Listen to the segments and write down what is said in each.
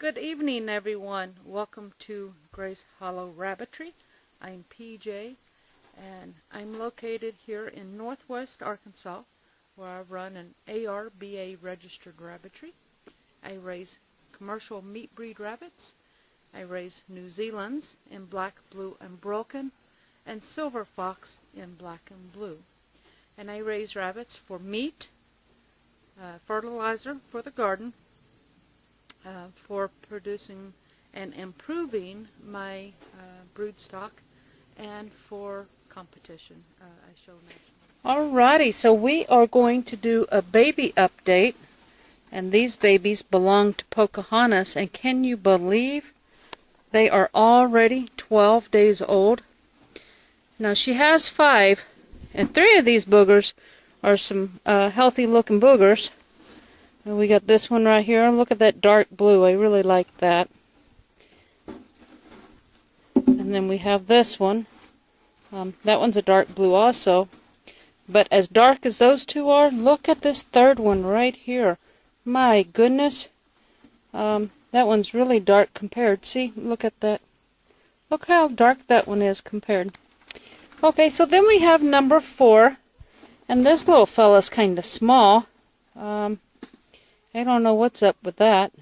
Good evening, everyone. Welcome to Grace Hollow Rabbitry. I'm PJ, and I'm located here in Northwest Arkansas, where I run an ARBA registered rabbitry. I raise commercial meat breed rabbits. I raise New Zealand's in black, blue, and broken, and silver fox in black and blue. And I raise rabbits for meat, fertilizer for the garden, for producing and improving my brood stock, and for competition. I show national. Alrighty, so we are going to do a baby update, and these babies belong to Pocahontas, and can you believe they are already 12 days old? Now she has 5, and 3 of these boogers are some healthy looking boogers. And we got this one right here. Look at that dark blue. I really like that. And then we have this one. That one's a dark blue also. But as dark as those two are, look at this third one right here. My goodness. That one's really dark compared. See, look at that. Look how dark that one is compared. Okay, so then we have number 4. And this little fella's kind of small. I don't know what's up with that.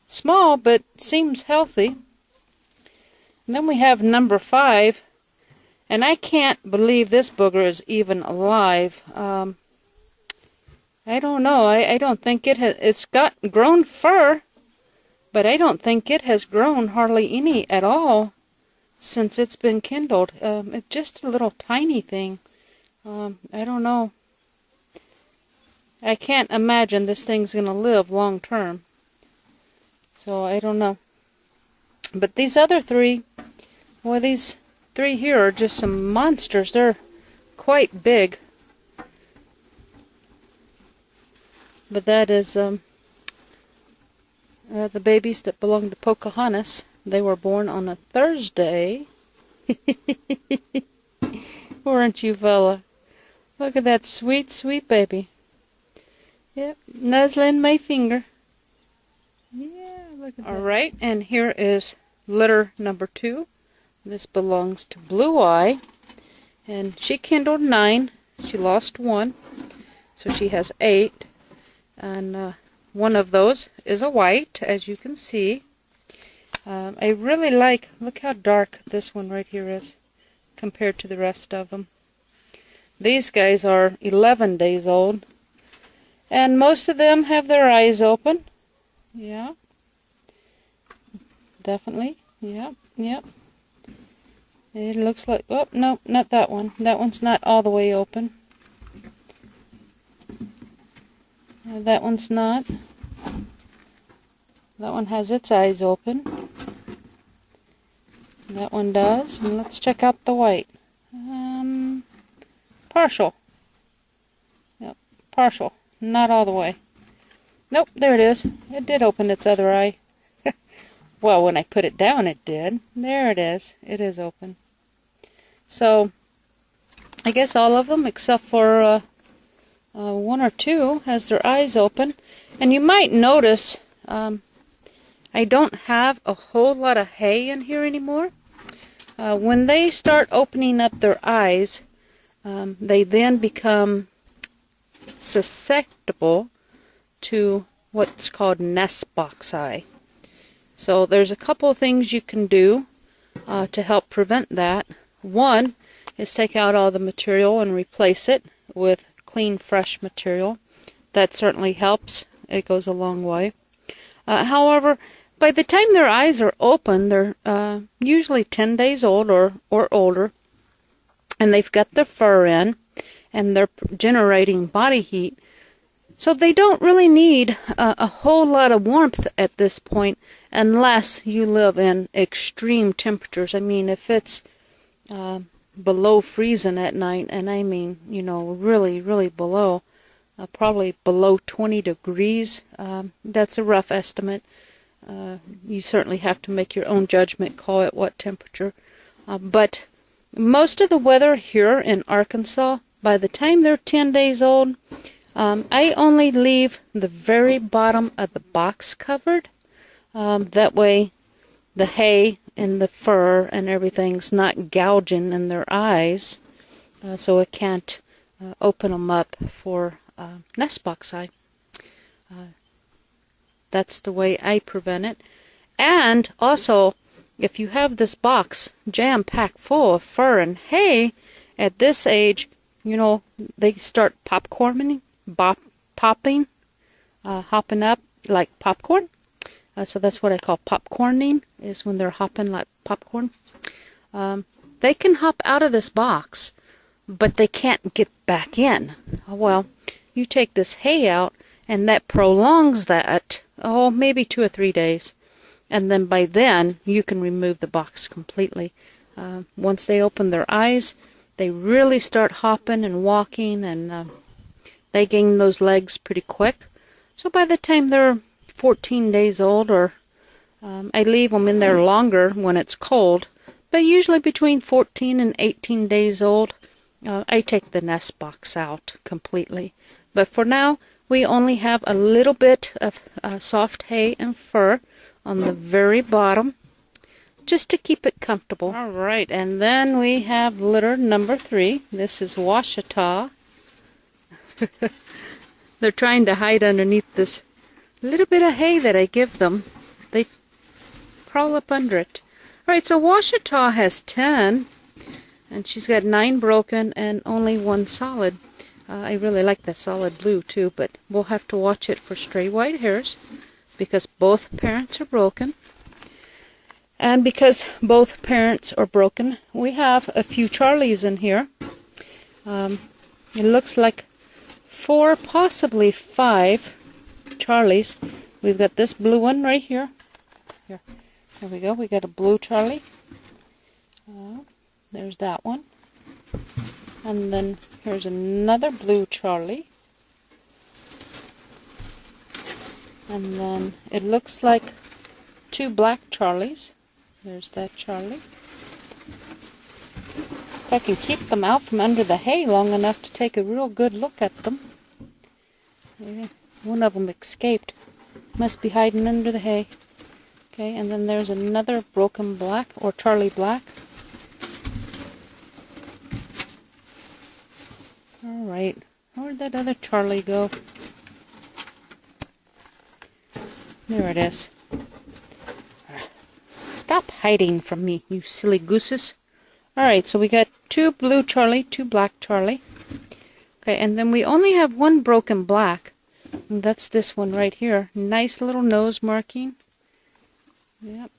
Small, but seems healthy. And then we have number 5. And I can't believe this booger is even alive. I don't know. I don't think it has. It's got grown fur, but I don't think it has grown hardly any at all since it's been kindled. It's just a little tiny thing. I don't know. I can't imagine this thing's going to live long term. So I don't know. But these other 3, well, these 3 here are just some monsters. They're quite big. But that is the babies that belong to Pocahontas. They were born on a Thursday. Weren't you, fella? Look at that sweet, sweet baby. Yep, nuzzling my finger. Yeah, look at that. Alright, and here is litter number 2. This belongs to Blue Eye. And she kindled 9. She lost 1. So she has 8. And one of those is a white, as you can see. I really like, look how dark this one right here is compared to the rest of them. These guys are 11 days old. And most of them have their eyes open. Yeah. Definitely. Yep, yep. It looks like, oh, no, not that one. That one's not all the way open. That one's not. That one has its eyes open. That one does. And let's check out the white. Partial. Yep, partial. Not all the way. Nope, there it is. It did open its other eye. Well, when I put it down, it did. There it is. It is open. So, I guess all of them, except for 1 or 2, has their eyes open. And you might notice I don't have a whole lot of hay in here anymore. When they start opening up their eyes, they then become susceptible to what's called nest box eye. So there's a couple of things you can do to help prevent that. One is take out all the material and replace it with clean, fresh material. That certainly helps. It goes a long way. However, by the time their eyes are open, they're usually 10 days old or older, and they've got their fur in, and they're generating body heat. So they don't really need a whole lot of warmth at this point unless you live in extreme temperatures. I mean, if it's below freezing at night, and I mean, you know, really, really below, probably below 20 degrees, that's a rough estimate. You certainly have to make your own judgment call at what temperature. But most of the weather here in Arkansas, by the time they're 10 days old, I only leave the very bottom of the box covered. That way the hay and the fur and everything's not gouging in their eyes, so it can't open them up for nest box eye. That's the way I prevent it. And also, if you have this box jam-packed full of fur and hay, at this age, you know, they start popping, hopping up like popcorn. So that's what I call popcorning, is when they're hopping like popcorn. They can hop out of this box, but they can't get back in. Well, you take this hay out, and that prolongs that, maybe 2 or 3 days. And then by then, you can remove the box completely. Once they open their eyes, they really start hopping and walking, and they gain those legs pretty quick. So by the time they're 14 days old, or I leave them in there longer when it's cold, but usually between 14 and 18 days old, I take the nest box out completely. But for now, we only have a little bit of soft hay and fur on the very bottom, just to keep it comfortable. All right, and then we have litter number 3. This is Washita. They're trying to hide underneath this little bit of hay that I give them. They crawl up under it. All right, so Washita has 10, and she's got 9 broken and only 1 solid. I really like the solid blue too, but we'll have to watch it for stray white hairs, because both parents are broken. And because both parents are broken, we have a few Charlies in here. It looks like 4, possibly 5 Charlies. We've got this blue one right here. Here we go. We got a blue Charlie. There's that one. And then here's another blue Charlie. And then it looks like 2 black Charlies. There's that Charlie. If I can keep them out from under the hay long enough to take a real good look at them. Yeah, one of them escaped. Must be hiding under the hay. Okay, and then there's another broken black, or Charlie black. Alright, where'd that other Charlie go? There it is. Stop hiding from me, you silly gooses. Alright, so we got 2 blue Charlie, 2 black Charlie. Okay, and then we only have 1 broken black. And that's this one right here. Nice little nose marking. Yep.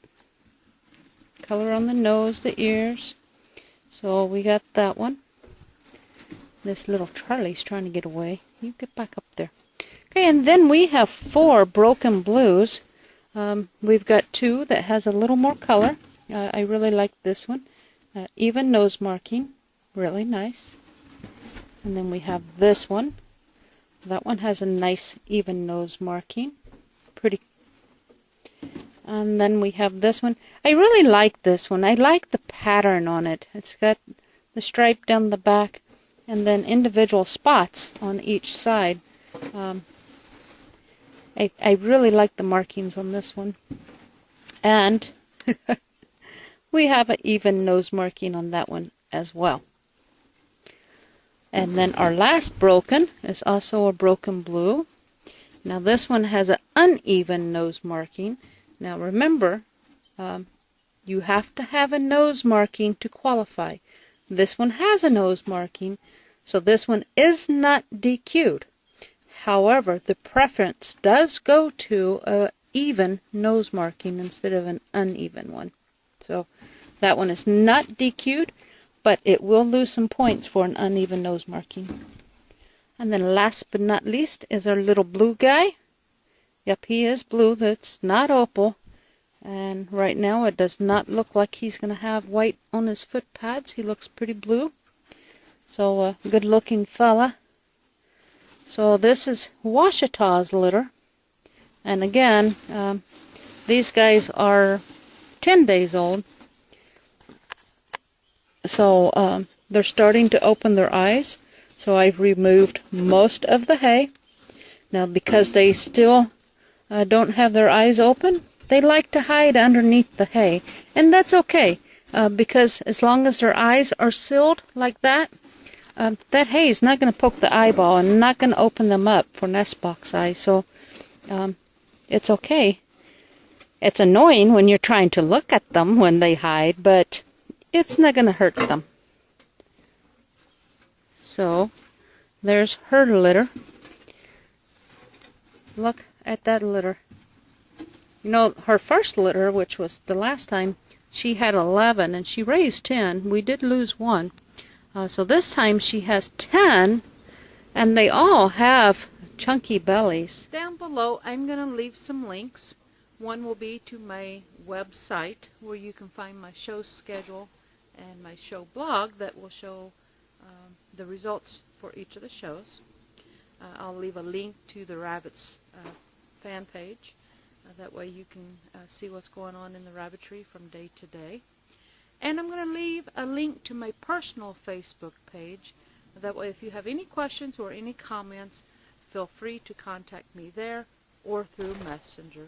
Color on the nose, the ears. So we got that one. This little Charlie's trying to get away. You get back up there. Okay, and then we have 4 broken blues. We've got 2 that has a little more color. I really like this one. Even nose marking. Really nice. And then we have this one. That one has a nice even nose marking. Pretty. And then we have this one. I really like this one. I like the pattern on it. It's got the stripe down the back, and then individual spots on each side. I really like the markings on this one. And we have an even nose marking on that one as well. And then our last broken is also a broken blue. Now this one has an uneven nose marking. Now remember, you have to have a nose marking to qualify. This one has a nose marking, so this one is not DQ'd. However, the preference does go to an even nose marking instead of an uneven one. So that one is not DQ'd, but it will lose some points for an uneven nose marking. And then last but not least is our little blue guy. Yep, he is blue. That's not opal. And right now it does not look like he's going to have white on his foot pads. He looks pretty blue. So a good looking fella. So this is Washita's litter. And again, these guys are 10 days old. So they're starting to open their eyes. So I've removed most of the hay. Now because they still don't have their eyes open, They like to hide underneath the hay, and that's okay, because as long as their eyes are sealed like that, that hay is not going to poke the eyeball and not going to open them up for nest box eyes, so it's okay. It's annoying when you're trying to look at them when they hide, but it's not going to hurt them. So, there's her litter. Look at that litter. You know, her first litter, which was the last time, she had 11, and she raised 10. We did lose one. So this time she has 10, and they all have chunky bellies. Down below, I'm going to leave some links. One will be to my website, where you can find my show schedule and my show blog that will show the results for each of the shows. I'll leave a link to the Rabbits fan page. That way you can see what's going on in the Rabbitry from day to day. And I'm going to leave a link to my personal Facebook page. That way if you have any questions or any comments, feel free to contact me there or through Messenger.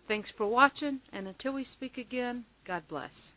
Thanks for watching, and until we speak again, God bless.